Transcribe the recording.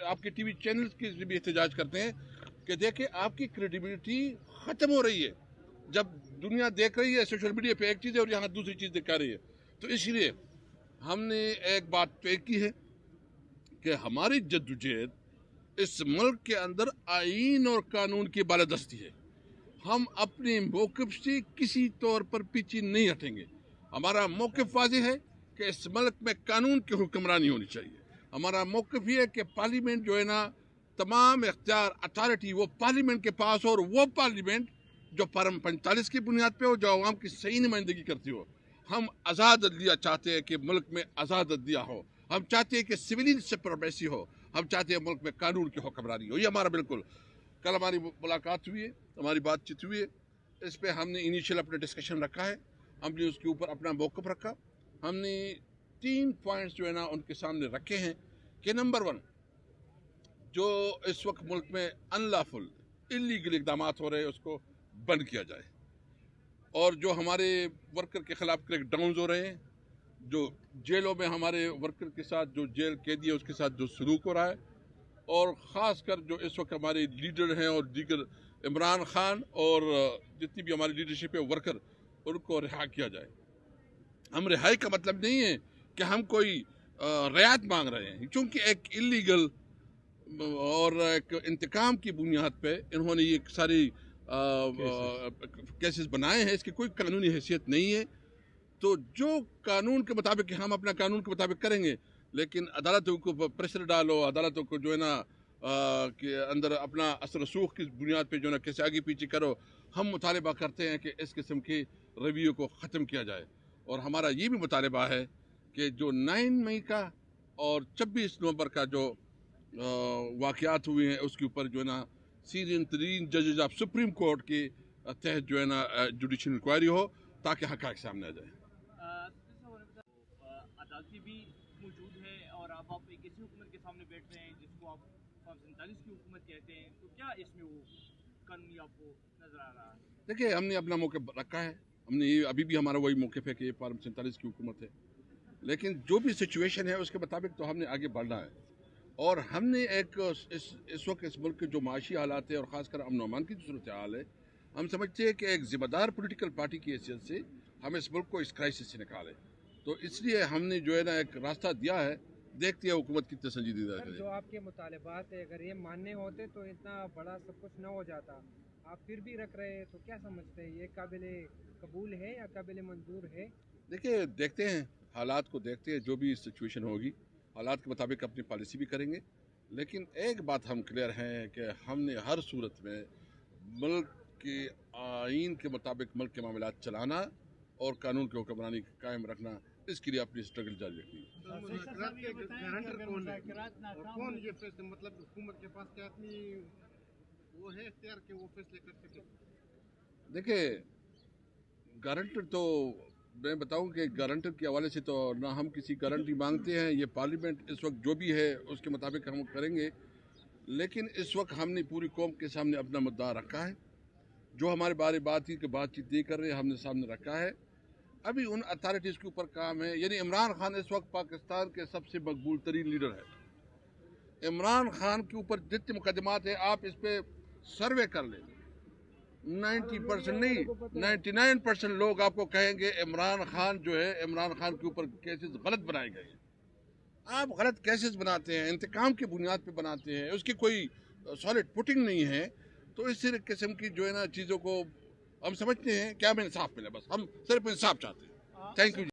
आपके TV channels के भी एहतजाज करते हैं कि देखें आपकी क्रेडिबिलिटी ख़त्म हो रही है जब दुनिया देख रही है सोशल मीडिया पे एक चीज़ है और यहाँ दूसरी चीज़ दिखा रही है। तो इसलिए हमने एक बात तय की है कि हमारी जद्दोजहद इस मुल्क के अंदर आईन और कानून की बालादस्ती है। हम अपने मौक़िफ़ से किसी तौर पर पीछे नहीं हटेंगे। हमारा मौक़िफ़ वाज़ेह है कि इस मुल्क में कानून की हुक्मरानी होनी चाहिए। हमारा मौक़िफ़ ये है कि पार्लियामेंट जो है ना, तमाम इख्तियार अथॉरिटी वो पार्लियामेंट के पास हो, और वो पार्लियामेंट जो फार्म 45 की बुनियाद पे हो, जो आवाम की सही नुमाइंदगी करती हो। हम आज़ाद अदलिया चाहते हैं कि मुल्क में आज़ाद अदलिया हो। हम चाहते हैं कि सिविलियन सुपरमेसी हो। हम चाहते हैं मुल्क में कानून की हुक्मरानी हो। ये हमारा बिल्कुल, कल हमारी मुलाकात हुई है, हमारी बातचीत हुई है, इस पर हमने इनिशियल अपना डिस्कशन रखा है, हमने उसके ऊपर अपना मौक़िफ़ रखा। हमने 3 पॉइंट्स जो है ना उनके सामने रखे हैं कि नंबर 1, जो इस वक्त मुल्क में अनलॉफुल इलीगल इक़दामात हो रहे हैं उसको बंद किया जाए, और जो हमारे वर्कर के ख़िलाफ़ क्रैक डाउन हो रहे हैं, जो जेलों में हमारे वर्कर के साथ जो जेल कैदी है उसके साथ जो सलूक हो रहा है, और ख़ास कर जो इस वक्त हमारे लीडर हैं और दीगर इमरान खान और जितनी भी हमारी लीडरशिप है वर्कर, उनको रिहा किया जाए। हम रिहाई का मतलब नहीं है कि हम कोई रियायत मांग रहे हैं, क्योंकि एक इलीगल और एक इंतकाम की बुनियाद पे इन्होंने ये सारी केसेस बनाए हैं, इसकी कोई कानूनी हैसियत नहीं है। तो जो कानून के मुताबिक, हम अपना कानून के मुताबिक करेंगे, लेकिन अदालतों को प्रेशर डालो, अदालतों को जो है ना के अंदर अपना असर रसूख की बुनियाद पे जो है ना कैसे आगे पीछे करो। हम मुतालबा करते हैं कि इस किस्म के रवैयों को ख़त्म किया जाए, और हमारा ये भी मुतालबा है कि जो 9 मई का और 26 नवंबर का जो वाक़यात हुए हैं उसके ऊपर जो है ना सीनियर तरीन जजेस ऑफ सुप्रीम कोर्ट के तहत जो है ना जुडिशल इंक्वायरी हो, ताकि हक़ाइक़ सामने आ जाए। अदालती भी मौजूद है और अब आप एक ऐसी हुकूमत के सामने बैठ रहे हैं जिसको आप फार्म 47 की हुकूमत कहते हैं, तो क्या इसमें वो कानूनी आपको नजर आ रहा है? देखिए, हमने अपना मौक़िफ़ रखा है, हमने ये अभी भी हमारा वही मौक़िफ़ है कि ये फार्म 47 की हुकूमत है, लेकिन जो भी सिचुएशन है उसके मुताबिक तो हमने आगे बढ़ना है। और हमने एक इस वक्त इस मुल्क के जो माशी हालात है और ख़ासकर अमन अमान की सूरत हाल है, हम समझते हैं कि एक ज़िम्मेदार पोलिटिकल पार्टी की हैसियत से हम इस मुल्क को इस क्राइसिस से निकालें। तो इसलिए हमने जो है ना एक रास्ता दिया है, देखते हैं हुकूमत कितने संजीदा है। जो आपके मुतालबात है अगर ये मानने होते तो इतना बड़ा सब कुछ न हो जाता, आप फिर भी रख रहे हैं, तो क्या समझते हैं ये काबिले कबूल है या काबिले मंजूर है? देखिए, देखते हैं, हालात को देखते हैं, जो भी सिचुएशन होगी हालात के मुताबिक अपनी पॉलिसी भी करेंगे। लेकिन एक बात हम क्लियर हैं कि हमने हर सूरत में मुल्क के आइन के मुताबिक मुल्क के मामलात चलाना और कानून की हुक्मरानी कायम रखना, इसके लिए अपनी स्ट्रगल जारी रखनी है। गारंटर कौन है और कौन ये फैसले, मतलब हुकूमत के पास क्या अपनी वो है इख्तियार के वो फैसले कर सके? देखिए, गारंटर तो मैं बताऊं कि गारंटर के हवाले से तो ना हम किसी गारंटी मांगते हैं। ये पार्लियामेंट इस वक्त जो भी है उसके मुताबिक हम करेंगे, लेकिन इस वक्त हमने पूरी कौम के सामने अपना मुद्दा रखा है। जो हमारे बारे बातचीत नहीं कर रहे, हमने सामने रखा है। अभी उन अथॉरिटीज़ के ऊपर काम है, यानी इमरान खान इस वक्त पाकिस्तान के सबसे मकबूल तरीन लीडर है। इमरान खान के ऊपर जितने मुकदमात हैं आप इस पर सर्वे कर लें, 90% नहीं 99% लोग आपको कहेंगे इमरान खान जो है, इमरान खान के ऊपर केसेस गलत बनाए गए हैं। आप गलत केसेस बनाते हैं, इंतकाम की बुनियाद पे बनाते हैं, उसकी कोई सॉलिड पुटिंग नहीं है, तो इस किस्म की जो है ना चीज़ों को हम समझते हैं क्या हमें इंसाफ मिले, बस हम सिर्फ इंसाफ चाहते हैं। Thank you.